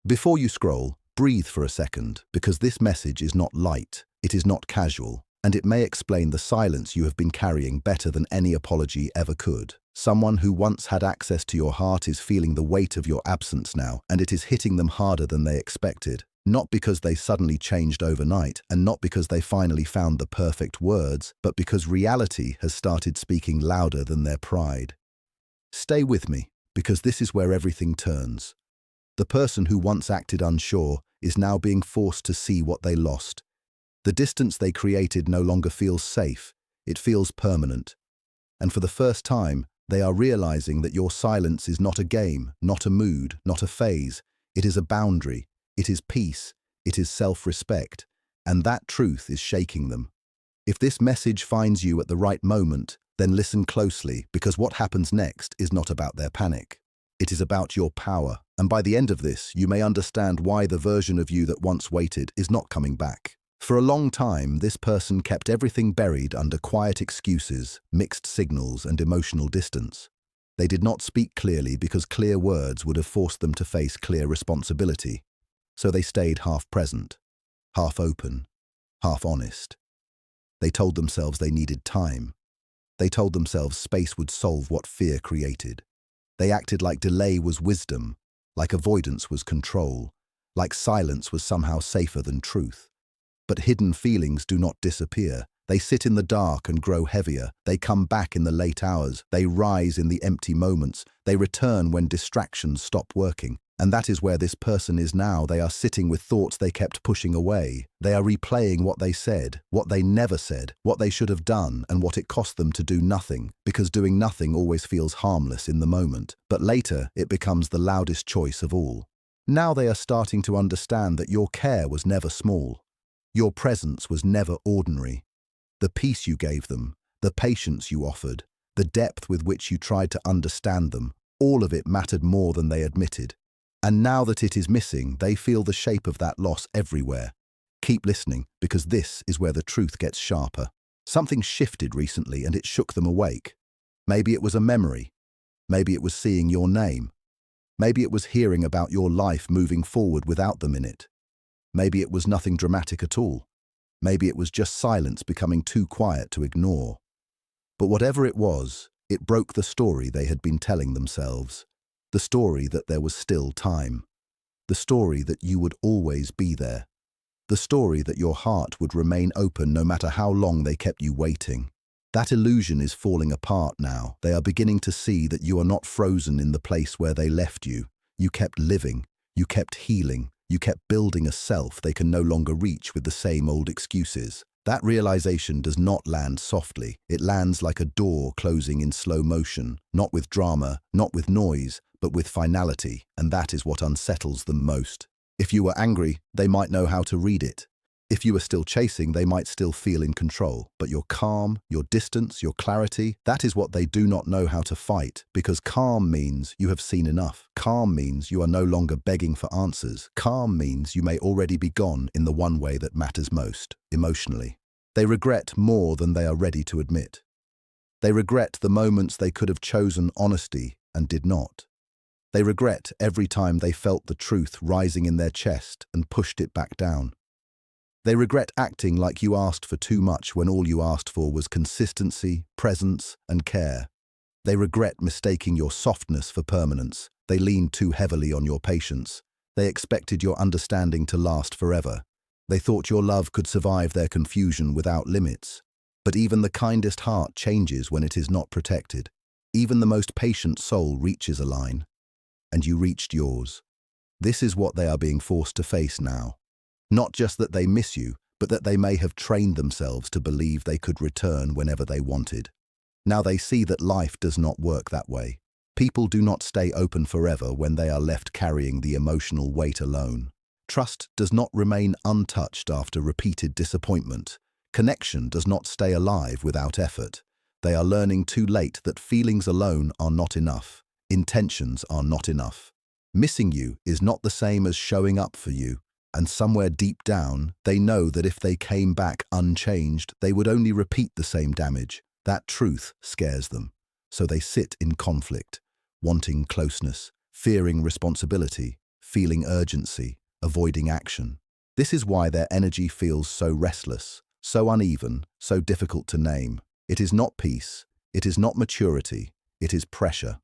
Before you scroll, breathe for a second, because this message is not light, it is not casual, and it may explain the silence you have been carrying better than any apology ever could. Someone who once had access to your heart is feeling the weight of your absence now, and it is hitting them harder than they expected. Not because they suddenly changed overnight, and not because they finally found the perfect words, but because reality has started speaking louder than their pride. Stay with me, because this is where everything turns. The person who once acted unsure is now being forced to see what they lost. The distance they created no longer feels safe, it feels permanent. And for the first time, they are realizing that your silence is not a game, not a mood, not a phase. It is a boundary, it is peace, it is self-respect, and that truth is shaking them. If this message finds you at the right moment, then listen closely, because what happens next is not about their panic. It is about your power, and by the end of this, you may understand why the version of you that once waited is not coming back. For a long time, this person kept everything buried under quiet excuses, mixed signals, and emotional distance. They did not speak clearly because clear words would have forced them to face clear responsibility. So they stayed half present, half open, half honest. They told themselves they needed time. They told themselves space would solve what fear created. They acted like delay was wisdom, like avoidance was control, like silence was somehow safer than truth. But hidden feelings do not disappear. They sit in the dark and grow heavier. They come back in the late hours. They rise in the empty moments. They return when distractions stop working. And that is where this person is now. They are sitting with thoughts they kept pushing away. They are replaying what they said, what they never said, what they should have done, and what it cost them to do nothing, because doing nothing always feels harmless in the moment. But later, it becomes the loudest choice of all. Now they are starting to understand that your care was never small. Your presence was never ordinary. The peace you gave them, the patience you offered, the depth with which you tried to understand them, all of it mattered more than they admitted. And now that it is missing, they feel the shape of that loss everywhere. Keep listening, because this is where the truth gets sharper. Something shifted recently and it shook them awake. Maybe it was a memory. Maybe it was seeing your name. Maybe it was hearing about your life moving forward without them in it. Maybe it was nothing dramatic at all. Maybe it was just silence becoming too quiet to ignore. But whatever it was, it broke the story they had been telling themselves. The story that there was still time. The story that you would always be there. The story that your heart would remain open no matter how long they kept you waiting. That illusion is falling apart now. They are beginning to see that you are not frozen in the place where they left you. You kept living. You kept healing. You kept building a self they can no longer reach with the same old excuses. That realization does not land softly. It lands like a door closing in slow motion, not with drama, not with noise, but with finality, and that is what unsettles them most. If you were angry, they might know how to read it. If you were still chasing, they might still feel in control. But your calm, your distance, your clarity, that is what they do not know how to fight, because calm means you have seen enough. Calm means you are no longer begging for answers. Calm means you may already be gone in the one way that matters most, emotionally. They regret more than they are ready to admit. They regret the moments they could have chosen honesty and did not. They regret every time they felt the truth rising in their chest and pushed it back down. They regret acting like you asked for too much when all you asked for was consistency, presence, and care. They regret mistaking your softness for permanence. They leaned too heavily on your patience. They expected your understanding to last forever. They thought your love could survive their confusion without limits. But even the kindest heart changes when it is not protected. Even the most patient soul reaches a line. And you reached yours. This is what they are being forced to face now. Not just that they miss you, but that they may have trained themselves to believe they could return whenever they wanted. Now they see that life does not work that way. People do not stay open forever when they are left carrying the emotional weight alone. Trust does not remain untouched after repeated disappointment. Connection does not stay alive without effort. They are learning too late that feelings alone are not enough. Intentions are not enough. Missing you is not the same as showing up for you. And somewhere deep down, they know that if they came back unchanged, they would only repeat the same damage. That truth scares them. So they sit in conflict, wanting closeness, fearing responsibility, feeling urgency, avoiding action. This is why their energy feels so restless, so uneven, so difficult to name. It is not peace, it is not maturity, it is pressure.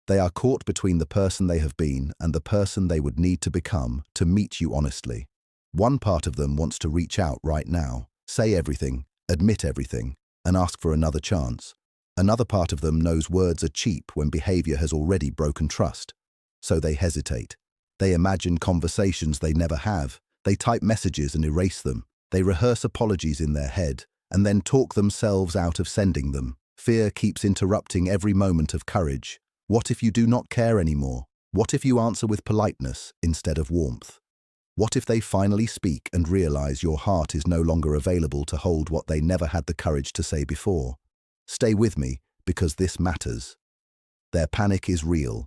They are caught between the person they have been and the person they would need to become to meet you honestly. One part of them wants to reach out right now, say everything, admit everything, and ask for another chance. Another part of them knows words are cheap when behavior has already broken trust. So they hesitate. They imagine conversations they never have. They type messages and erase them. They rehearse apologies in their head and then talk themselves out of sending them. Fear keeps interrupting every moment of courage. What if you do not care anymore? What if you answer with politeness instead of warmth? What if they finally speak and realize your heart is no longer available to hold what they never had the courage to say before? Stay with me, because this matters. Their panic is real,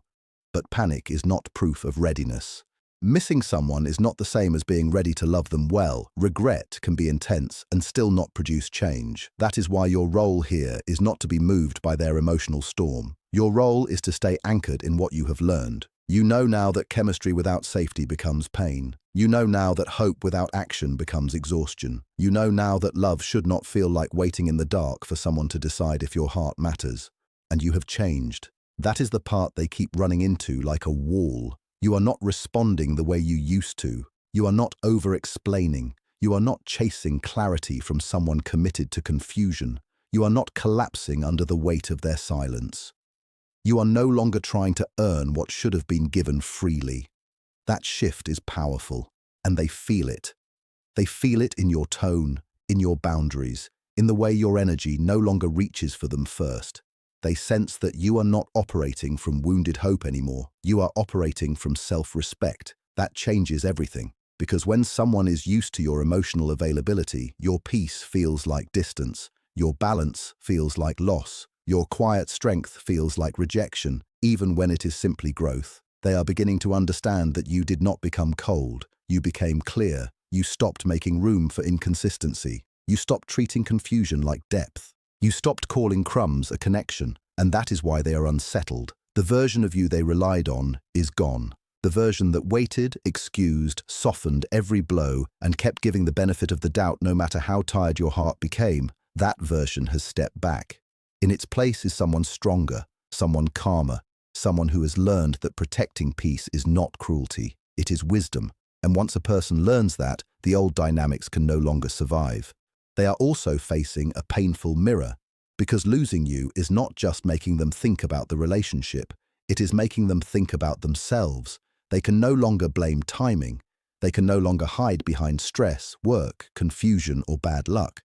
but panic is not proof of readiness. Missing someone is not the same as being ready to love them well. Regret can be intense and still not produce change. That is why your role here is not to be moved by their emotional storm. Your role is to stay anchored in what you have learned. You know now that chemistry without safety becomes pain. You know now that hope without action becomes exhaustion. You know now that love should not feel like waiting in the dark for someone to decide if your heart matters. And you have changed. That is the part they keep running into like a wall. You are not responding the way you used to. You are not over-explaining. You are not chasing clarity from someone committed to confusion. You are not collapsing under the weight of their silence. You are no longer trying to earn what should have been given freely. That shift is powerful, and they feel it. They feel it in your tone, in your boundaries, in the way your energy no longer reaches for them first. They sense that you are not operating from wounded hope anymore. You are operating from self-respect. That changes everything, because when someone is used to your emotional availability, your peace feels like distance, your balance feels like loss, your quiet strength feels like rejection, even when it is simply growth. They are beginning to understand that you did not become cold. You became clear. You stopped making room for inconsistency. You stopped treating confusion like depth. You stopped calling crumbs a connection, and that is why they are unsettled. The version of you they relied on is gone. The version that waited, excused, softened every blow, and kept giving the benefit of the doubt no matter how tired your heart became, that version has stepped back. In its place is someone stronger, someone calmer, someone who has learned that protecting peace is not cruelty, it is wisdom. And once a person learns that, the old dynamics can no longer survive. They are also facing a painful mirror, because losing you is not just making them think about the relationship, it is making them think about themselves. They can no longer blame timing. They can no longer hide behind stress, work, confusion, or bad luck.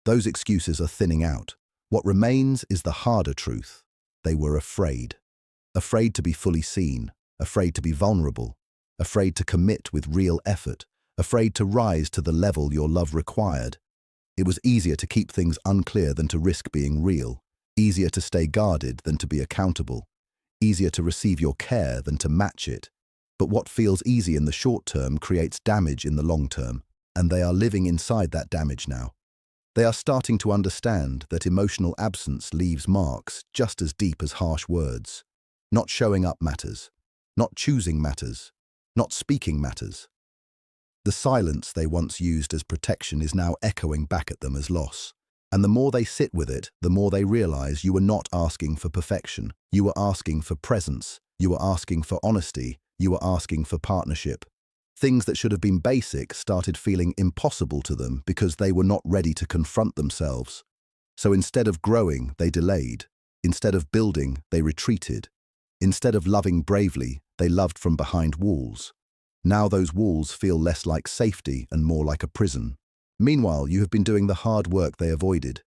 Those excuses are thinning out. What remains is the harder truth. They were afraid. Afraid to be fully seen, afraid to be vulnerable, afraid to commit with real effort, afraid to rise to the level your love required. It was easier to keep things unclear than to risk being real, easier to stay guarded than to be accountable, easier to receive your care than to match it. But what feels easy in the short term creates damage in the long term, and they are living inside that damage now. They are starting to understand that emotional absence leaves marks just as deep as harsh words. Not showing up matters. Not choosing matters. Not speaking matters. The silence they once used as protection is now echoing back at them as loss. And the more they sit with it, the more they realize you were not asking for perfection. You were asking for presence. You were asking for honesty. You were asking for partnership. Things that should have been basic started feeling impossible to them because they were not ready to confront themselves. So instead of growing, they delayed. Instead of building, they retreated. Instead of loving bravely, they loved from behind walls. Now those walls feel less like safety and more like a prison. Meanwhile, you have been doing the hard work they avoided.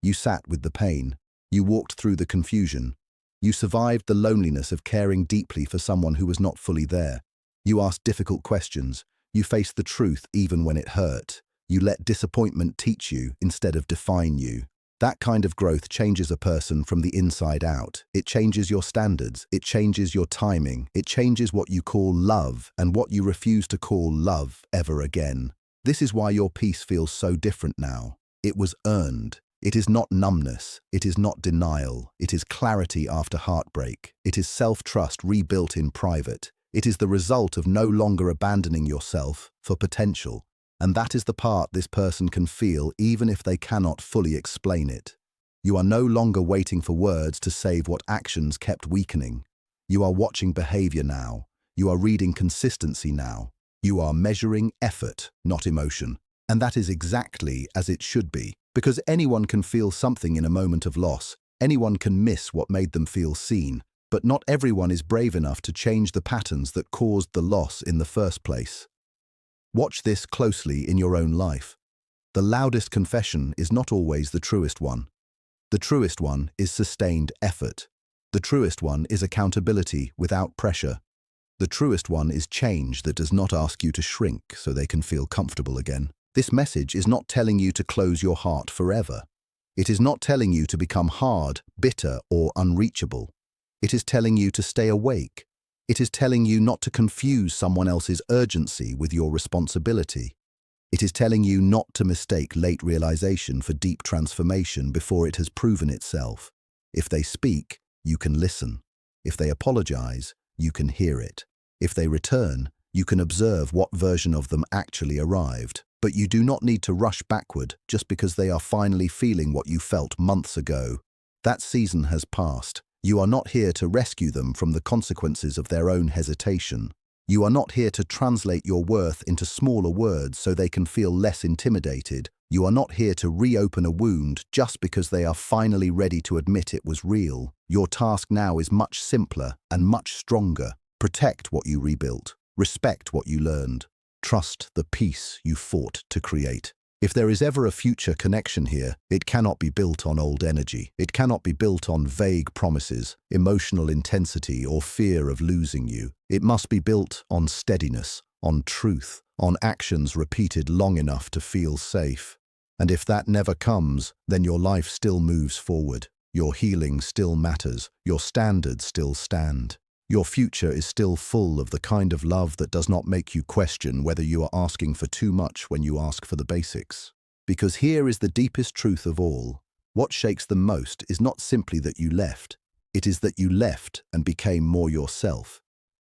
You sat with the pain. You walked through the confusion. You survived the loneliness of caring deeply for someone who was not fully there. You asked difficult questions. You faced the truth even when it hurt. You let disappointment teach you instead of define you. That kind of growth changes a person from the inside out. It changes your standards. It changes your timing. It changes what you call love and what you refuse to call love ever again. This is why your peace feels so different now. It was earned. It is not numbness. It is not denial. It is clarity after heartbreak. It is self-trust rebuilt in private. It is the result of no longer abandoning yourself for potential. And that is the part this person can feel even if they cannot fully explain it. You are no longer waiting for words to save what actions kept weakening. You are watching behavior now. You are reading consistency now. You are measuring effort, not emotion. And that is exactly as it should be, because anyone can feel something in a moment of loss. Anyone can miss what made them feel seen, but not everyone is brave enough to change the patterns that caused the loss in the first place. Watch this closely in your own life. The loudest confession is not always the truest one. The truest one is sustained effort. The truest one is accountability without pressure. The truest one is change that does not ask you to shrink so they can feel comfortable again. This message is not telling you to close your heart forever. It is not telling you to become hard, bitter, or unreachable. It is telling you to stay awake. It is telling you not to confuse someone else's urgency with your responsibility. It is telling you not to mistake late realization for deep transformation before it has proven itself. If they speak, you can listen. If they apologize, you can hear it. If they return, you can observe what version of them actually arrived. But you do not need to rush backward just because they are finally feeling what you felt months ago. That season has passed. You are not here to rescue them from the consequences of their own hesitation. You are not here to translate your worth into smaller words so they can feel less intimidated. You are not here to reopen a wound just because they are finally ready to admit it was real. Your task now is much simpler and much stronger. Protect what you rebuilt. Respect what you learned. Trust the peace you fought to create. If there is ever a future connection here, it cannot be built on old energy. It cannot be built on vague promises, emotional intensity, or fear of losing you. It must be built on steadiness, on truth, on actions repeated long enough to feel safe. And if that never comes, then your life still moves forward. Your healing still matters. Your standards still stand. Your future is still full of the kind of love that does not make you question whether you are asking for too much when you ask for the basics. Because here is the deepest truth of all. What shakes them most is not simply that you left. It is that you left and became more yourself.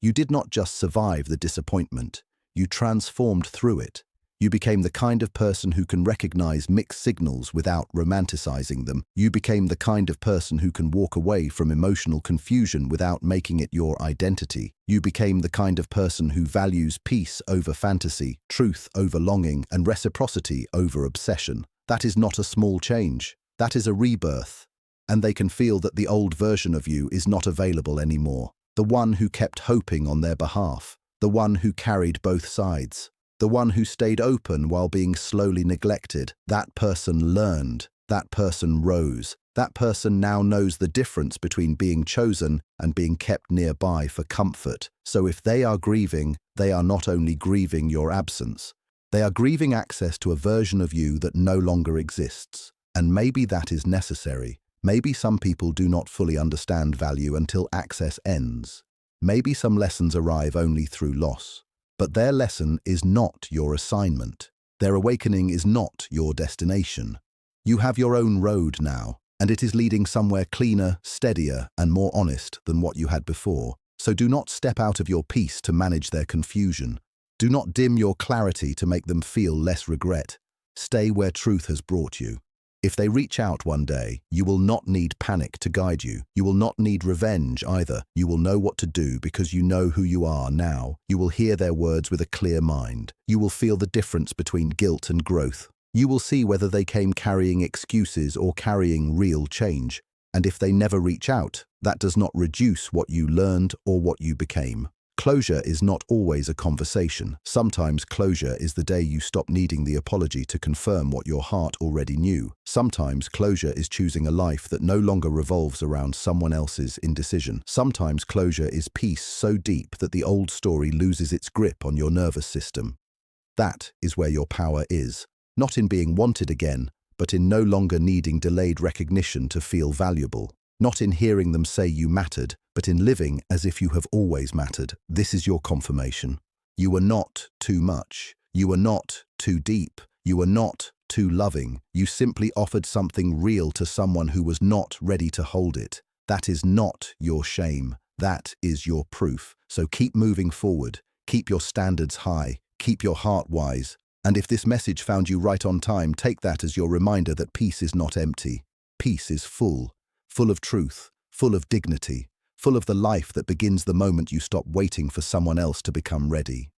You did not just survive the disappointment. You transformed through it. You became the kind of person who can recognize mixed signals without romanticizing them. You became the kind of person who can walk away from emotional confusion without making it your identity. You became the kind of person who values peace over fantasy, truth over longing, and reciprocity over obsession. That is not a small change. That is a rebirth. And they can feel that the old version of you is not available anymore. The one who kept hoping on their behalf. The one who carried both sides. The one who stayed open while being slowly neglected. That person learned. That person rose. That person now knows the difference between being chosen and being kept nearby for comfort. So if they are grieving, they are not only grieving your absence. They are grieving access to a version of you that no longer exists. And maybe that is necessary. Maybe some people do not fully understand value until access ends. Maybe some lessons arrive only through loss. But their lesson is not your assignment. Their awakening is not your destination. You have your own road now, and it is leading somewhere cleaner, steadier, and more honest than what you had before. So do not step out of your peace to manage their confusion. Do not dim your clarity to make them feel less regret. Stay where truth has brought you. If they reach out one day, you will not need panic to guide you. You will not need revenge either. You will know what to do because you know who you are now. You will hear their words with a clear mind. You will feel the difference between guilt and growth. You will see whether they came carrying excuses or carrying real change. And if they never reach out, that does not reduce what you learned or what you became. Closure is not always a conversation. Sometimes closure is the day you stop needing the apology to confirm what your heart already knew. Sometimes closure is choosing a life that no longer revolves around someone else's indecision. Sometimes closure is peace so deep that the old story loses its grip on your nervous system. That is where your power is. Not in being wanted again, but in no longer needing delayed recognition to feel valuable. Not in hearing them say you mattered, but in living as if you have always mattered. This is your confirmation. You were not too much. You were not too deep. You were not too loving. You simply offered something real to someone who was not ready to hold it. That is not your shame. That is your proof. So keep moving forward, keep your standards high, keep your heart wise. And if this message found you right on time, take that as your reminder that peace is not empty. Peace is full, full of truth, full of dignity, full of the life that begins the moment you stop waiting for someone else to become ready.